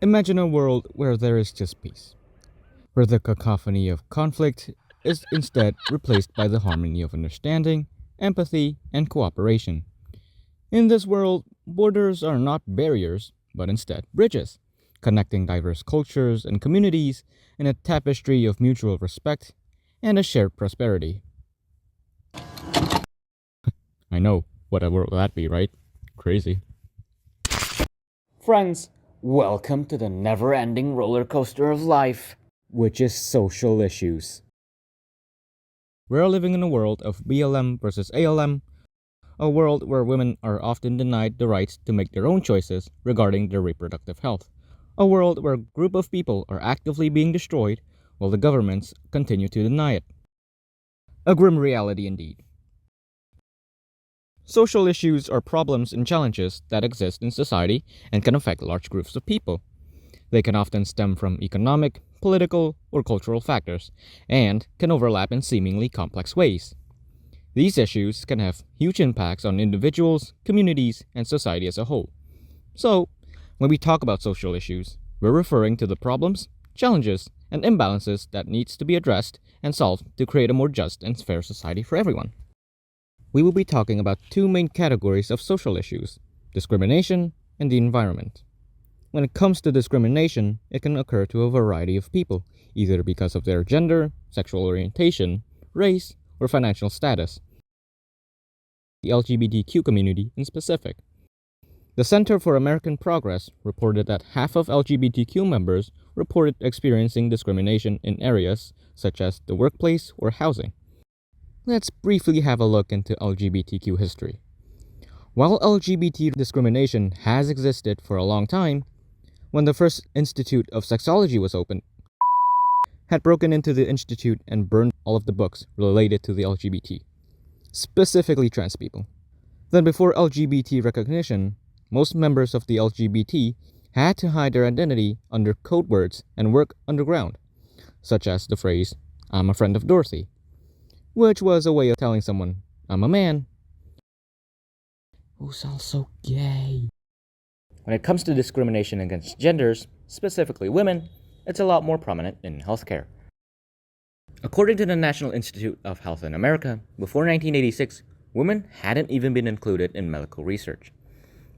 Imagine a world where there is just peace, where the cacophony of conflict is instead replaced by the harmony of understanding, empathy, and cooperation. In this world, borders are not barriers, but instead bridges, connecting diverse cultures and communities in a tapestry of mutual respect and a shared prosperity. I know, what a world that be, right? Crazy. Friends, welcome to the never ending roller coaster of life, which is social issues. We're living in a world of BLM versus ALM, a world where women are often denied the right to make their own choices regarding their reproductive health, a world where a group of people are actively being destroyed while the governments continue to deny it. A grim reality indeed. Social issues are problems and challenges that exist in society and can affect large groups of people. They can often stem from economic, political, or cultural factors, and can overlap in seemingly complex ways. These issues can have huge impacts on individuals, communities, and society as a whole. So, when we talk about social issues, we're referring to the problems, challenges, and imbalances that needs to be addressed and solved to create a more just and fair society for everyone. We will be talking about two main categories of social issues: discrimination and the environment. When it comes to discrimination, it can occur to a variety of people, either because of their gender, sexual orientation, race, or financial status. The LGBTQ community in specific. The Center for American Progress reported that half of LGBTQ members reported experiencing discrimination in areas such as the workplace or housing. Let's briefly have a look into LGBTQ history. While LGBT discrimination has existed for a long time, when the first Institute of Sexology was opened, had broken into the institute and burned all of the books related to the LGBT, specifically trans people. Then before LGBT recognition, most members of the LGBT had to hide their identity under code words and work underground, such as the phrase, "I'm a friend of Dorothy," which was a way of telling someone, "I'm a man who's also gay." When it comes to discrimination against genders, specifically women, it's a lot more prominent in healthcare. According to the National Institute of Health in America, before 1986, women hadn't even been included in medical research,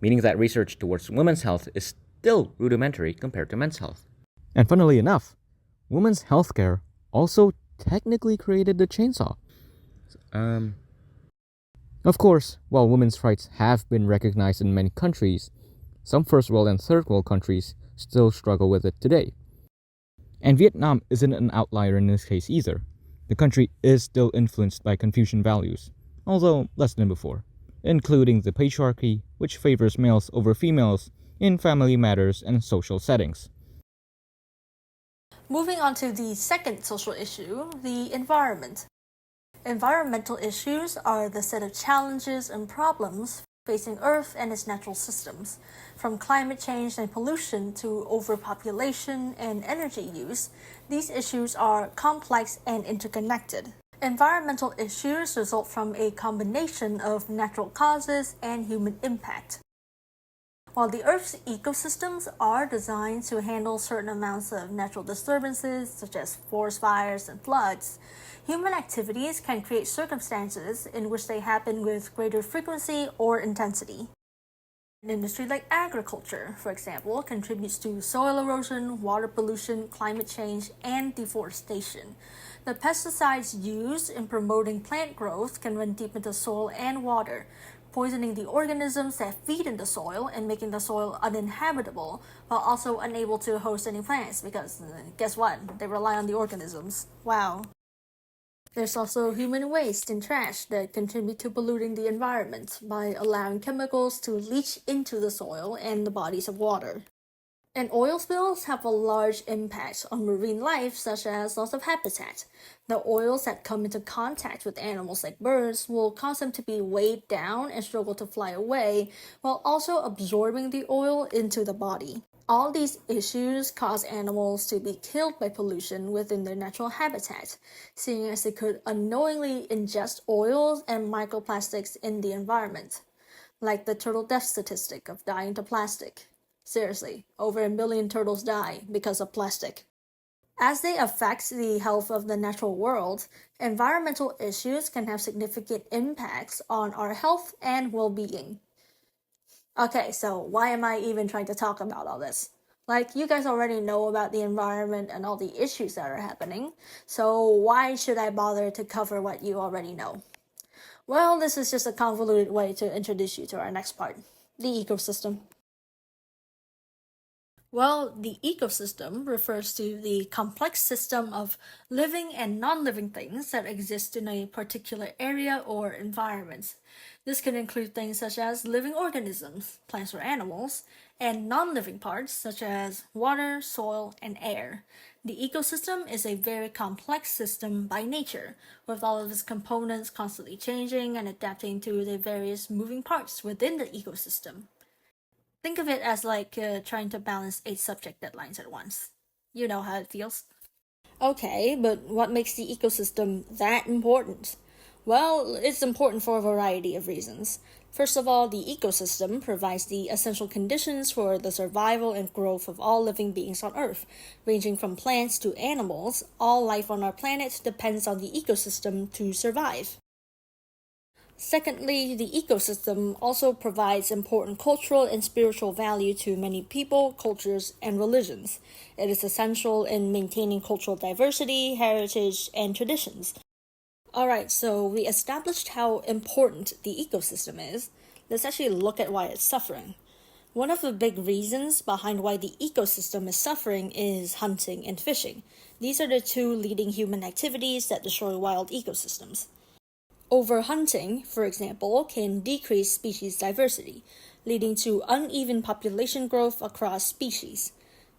meaning that research towards women's health is still rudimentary compared to men's health. And funnily enough, women's healthcare also technically created the chainsaw. Um, of course, while women's rights have been recognized in many countries, some first world and third world countries still struggle with it today. And Vietnam isn't an outlier in this case either. The country is still influenced by Confucian values, although less than before, including the patriarchy, which favors males over females in family matters and social settings. Moving on to the second social issue, the environment. Environmental issues are the set of challenges and problems facing Earth and its natural systems. From climate change and pollution to overpopulation and energy use, these issues are complex and interconnected. Environmental issues result from a combination of natural causes and human impact. While the Earth's ecosystems are designed to handle certain amounts of natural disturbances, such as forest fires and floods, human activities can create circumstances in which they happen with greater frequency or intensity. An industry like agriculture, for example, contributes to soil erosion, water pollution, climate change, and deforestation. The pesticides used in promoting plant growth can run deep into soil and water, poisoning the organisms that feed in the soil and making the soil uninhabitable, while also unable to host any plants because guess what? They rely on the organisms. Wow. There's also human waste and trash that contribute to polluting the environment by allowing chemicals to leach into the soil and the bodies of water. And oil spills have a large impact on marine life, such as loss of habitat. The oils that come into contact with animals like birds will cause them to be weighed down and struggle to fly away, while also absorbing the oil into the body. All these issues cause animals to be killed by pollution within their natural habitat, seeing as they could unknowingly ingest oils and microplastics in the environment, like the turtle death statistic of dying to plastic. Seriously, over 1 million turtles die because of plastic. As they affect the health of the natural world, environmental issues can have significant impacts on our health and well-being. Okay, so why am I even trying to talk about all this? Like, you guys already know about the environment and all the issues that are happening, so why should I bother to cover what you already know? Well, this is just a convoluted way to introduce you to our next part, the ecosystem. Well, the ecosystem refers to the complex system of living and non-living things that exist in a particular area or environment. This can include things such as living organisms, plants or animals, and non-living parts such as water, soil, and air. The ecosystem is a very complex system by nature, with all of its components constantly changing and adapting to the various moving parts within the ecosystem. Think of it as like trying to balance 8 subject deadlines at once. You know how it feels. Okay, but what makes the ecosystem that important? Well, it's important for a variety of reasons. First of all, the ecosystem provides the essential conditions for the survival and growth of all living beings on Earth. Ranging from plants to animals, all life on our planet depends on the ecosystem to survive. Secondly, the ecosystem also provides important cultural and spiritual value to many people, cultures, and religions. It is essential in maintaining cultural diversity, heritage, and traditions. Alright, so we established how important the ecosystem is. Let's actually look at why it's suffering. One of the big reasons behind why the ecosystem is suffering is hunting and fishing. These are the two leading human activities that destroy wild ecosystems. Overhunting, for example, can decrease species diversity, leading to uneven population growth across species.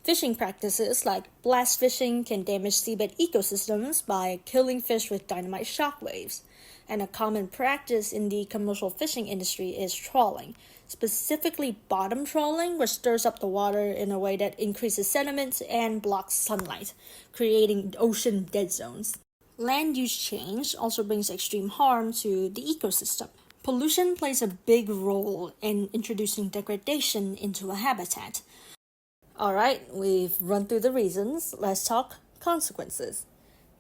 Fishing practices like blast fishing can damage seabed ecosystems by killing fish with dynamite shockwaves. And a common practice in the commercial fishing industry is trawling, specifically bottom trawling, which stirs up the water in a way that increases sediment and blocks sunlight, creating ocean dead zones. Land use change also brings extreme harm to the ecosystem. Pollution plays a big role in introducing degradation into a habitat. Alright, we've run through the reasons. Let's talk consequences.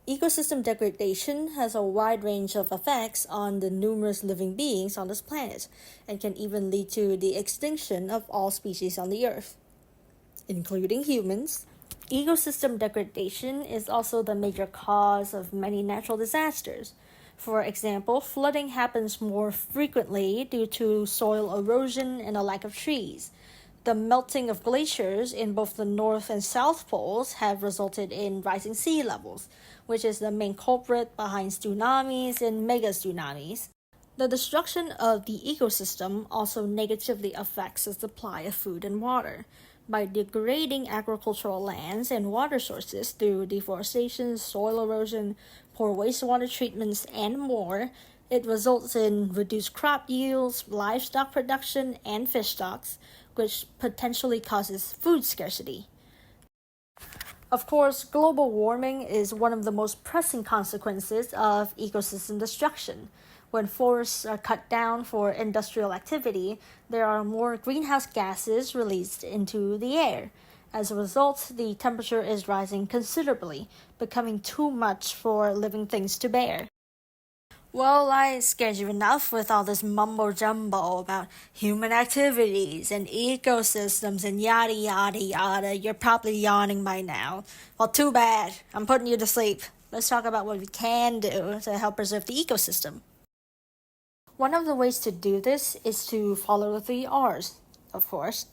Ecosystem degradation has a wide range of effects on the numerous living beings on this planet, and can even lead to the extinction of all species on the Earth, including humans. Ecosystem degradation is also the major cause of many natural disasters. For example, flooding happens more frequently due to soil erosion and a lack of trees. The melting of glaciers in both the North and South Poles have resulted in rising sea levels, which is the main culprit behind tsunamis and mega tsunamis. The destruction of the ecosystem also negatively affects the supply of food and water. By degrading agricultural lands and water sources through deforestation, soil erosion, poor wastewater treatments, and more, it results in reduced crop yields, livestock production, and fish stocks, which potentially causes food scarcity. Of course, global warming is one of the most pressing consequences of ecosystem destruction. When forests are cut down for industrial activity, there are more greenhouse gases released into the air. As a result, the temperature is rising considerably, becoming too much for living things to bear. Well, I scared you enough with all this mumbo-jumbo about human activities and ecosystems and yada yada yada. You're probably yawning by now. Well, too bad. I'm putting you to sleep. Let's talk about what we can do to help preserve the ecosystem. One of the ways to do this is to follow the 3 R's, of course.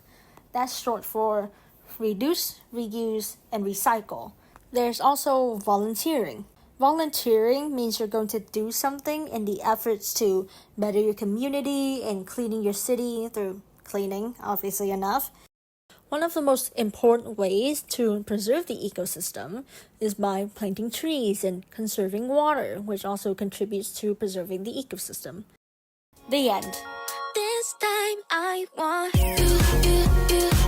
That's short for reduce, reuse, and recycle. There's also volunteering. Volunteering means you're going to do something in the efforts to better your community and cleaning your city through cleaning, obviously enough. One of the most important ways to preserve the ecosystem is by planting trees and conserving water, which also contributes to preserving the ecosystem. The end. This time I want you.